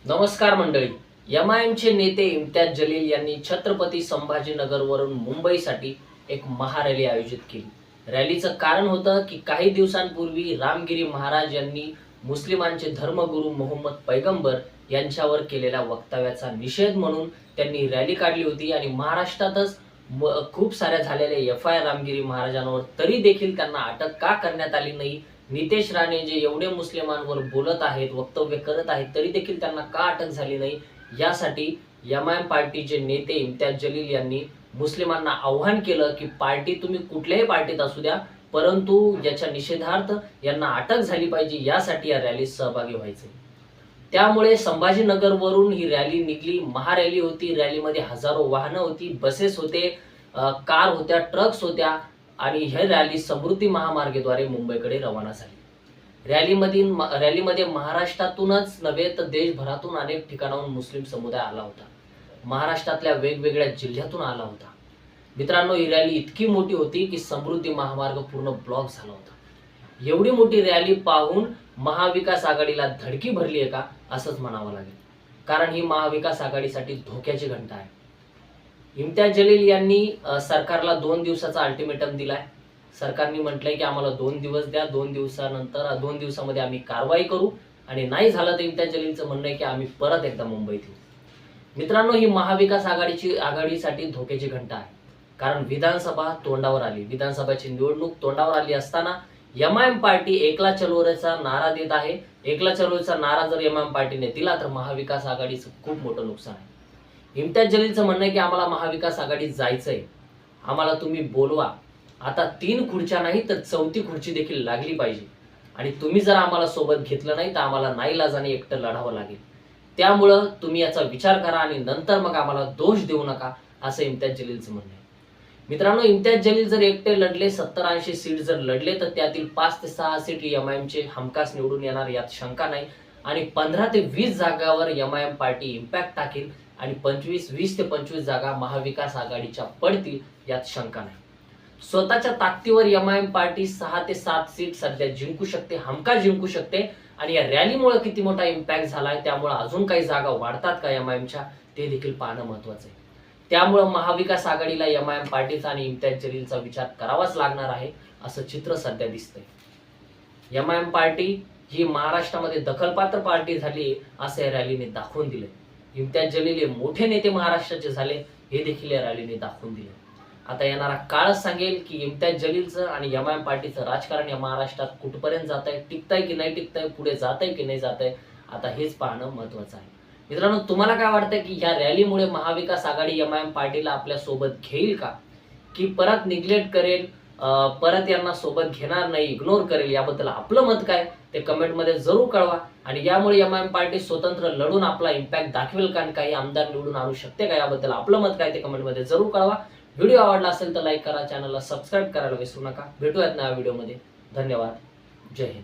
नमस्कार मंडळी. एमआयएमचे नेते इम्तियाज जलील यांनी छत्रपती संभाजीनगरवरून मुंबईसाठी एक महारॅली आयोजित केली. रॅलीचं कारण होतं की काही दिवसांपूर्वी रामगिरी महाराज यांनी मुस्लिमांचे धर्मगुरू मोहम्मद पैगंबर यांच्यावर केलेल्या वक्तव्याचा निषेध म्हणून त्यांनी रॅली काढली होती आणि महाराष्ट्रातच खूप साऱ्या झालेल्या एफआयआर रामगिरी महाराजांवर तरी देखील त्यांना अटक का करण्यात आली नाही. नितेश राणे जे एवढे मुस्लिमांवर बोलत आहेत, वक्तव्य करत आहेत, तरी देखील त्यांना का अटक झाली नाही, यासाठी एमआयएम पार्टीचे नेते इम्तियाज जलील यांनी मुस्लिमांना आव्हान केलं की पार्टी तुम्ही कुठल्याही पार्टीत असू द्या, परंतु याच्या निषेधार्थ यांना अटक झाली पाहिजे, यासाठी या रॅलीत सहभागी व्हायचे. त्यामुळे संभाजीनगरवरून ही रॅली निघली. महारॅली होती. रॅलीमध्ये हजारो वाहनं होती, बसेस होते, कार होत्या, ट्रक्स होत्या आणि ही रॅली समृद्धी महामार्गाद्वारे मुंबईकडे रवाना झाली. रॅलीमध्ये महाराष्ट्रातूनच नव्हे तर देशभरातून अनेक ठिकाणाहून मुस्लिम समुदाय आला होता. महाराष्ट्रातल्या वेगवेगळ्या जिल्ह्यातून आला होता. मित्रांनो, ही रॅली इतकी मोठी होती की समृद्धी महामार्ग पूर्ण ब्लॉक झाला होता. एवढी मोठी रॅली पाहून महाविकास आघाडीला धडकी भरली आहे का, असंच म्हणावं लागेल. कारण ही महाविकास आघाडीसाठी धोक्याची घंटा आहे. इम्तियाज जलील यांनी सरकारला 2 दिवसाचा अल्टिमेटम दिलाय. सरकारने म्हटलंय की आम्हाला 2 दिवस द्या, 2 दिवसामध्ये आम्ही कारवाई करू आणि नाही झालं तर इम्तियाज जलीलचं म्हणणं आहे की आम्ही परत एकदा मुंबईत येऊ. मित्रांनो, ही महाविकास आघाडीसाठी धोक्याची घंटा आहे. कारण विधानसभा तोंडावर आली, विधानसभेची निवडणूक तोंडावर आली असताना एमआयएम पार्टी एकला चलोरेचा नारा देत आहे. एकला चलोरेचा नारा जर एमआयएम पार्टीने दिला तर महाविकास आघाडीचं खूप मोठं नुकसान आहे. इम्तियाज जलीलचं म्हणणं आहे की आम्हाला महाविकास आघाडीत जायचंय, आम्हाला तुम्ही बोलवा. आता 3 खुर्च्या नाही तर 4थी खुर्ची देखील लागली पाहिजे आणि तुम्ही जर आम्हाला सोबत घेतलं नाही तर आम्हाला नाईलाजाने एकटं लढावं लागेल. त्यामुळं तुम्ही याचा विचार करा आणि नंतर मग आम्हाला दोष देऊ नका, असं इम्तियाज जलीलचं म्हणणं आहे. मित्रांनो, इम्तियाज जलील जर एकटे लढले, 70-80 सीट जर लढले तर त्यातील 5 ते 6 सीट एमआयएमचे हमखास निवडून येणार, यात शंका नाही. आणि 15 ते 20 जागावर एमआयएम पार्टी इम्पॅक्ट टाकेल आणि 20 ते 25 जागा महाविकास आघाडीच्या पडतील, यात शंका नाही. स्वतःच्या ताकदीवर एमआयएम पार्टी 6 ते 7 सीट सध्या जिंकू शकते, हमखास जिंकू शकते. आणि या रॅलीमुळे किती मोठा इम्पॅक्ट झालाय, त्यामुळे अजून काही जागा वाढतात का एमआयएमच्या, ते देखील पाहणं महत्वाचं आहे. त्यामुळे महाविकास आघाडीला एमआयएम पार्टीचा आणि इम्तियाज जलीलचा विचार करावाच लागणार आहे, असं चित्र सध्या दिसतंय. एमआयएम पार्टी ही महाराष्ट्रामध्ये दखलपात्र पार्टी झाली, असं या रॅलीने दाखवून दिलंय. इम्तियाज जलील हे मोठे नेते महाराष्ट्राचे झाले, हे देखील या रॅलीने दाखवून दिले. आता येणारा काळच सांगेल की इम्तियाज जलीलचं आणि एमआयएम पार्टीचं राजकारण या महाराष्ट्रात कुठपर्यंत जात आहे, टिकतंय की नाही टिकतंय, पुढे जातंय की नाही जातंय, आता हेच पाहणं महत्वाचं आहे. मित्रांनो, तुम्हाला काय वाटतंय की ह्या रॅलीमुळे महाविकास आघाडी एमआयएम पार्टीला आपल्या सोबत घेईल का, की परत निग्लेक्ट करेल, परत यांना सोबत घेणार नाही, इग्नोर करेल? याबद्दल आपलं मत काय ते कमेंटमध्ये जरूर कळवा. आणि यामुळे एमआयएम पार्टी स्वतंत्र लढून आपला इम्पॅक्ट दाखवेल का आणि काही आमदार निवडून आणू शकते का, याबद्दल आपलं मत काय ते कमेंटमध्ये जरूर कळवा. व्हिडिओ आवडला असेल तर लाईक करा, चॅनलला सबस्क्राईब करायला विसरू नका. भेटूयात नव्या व्हिडिओमध्ये. धन्यवाद. जय हिंद.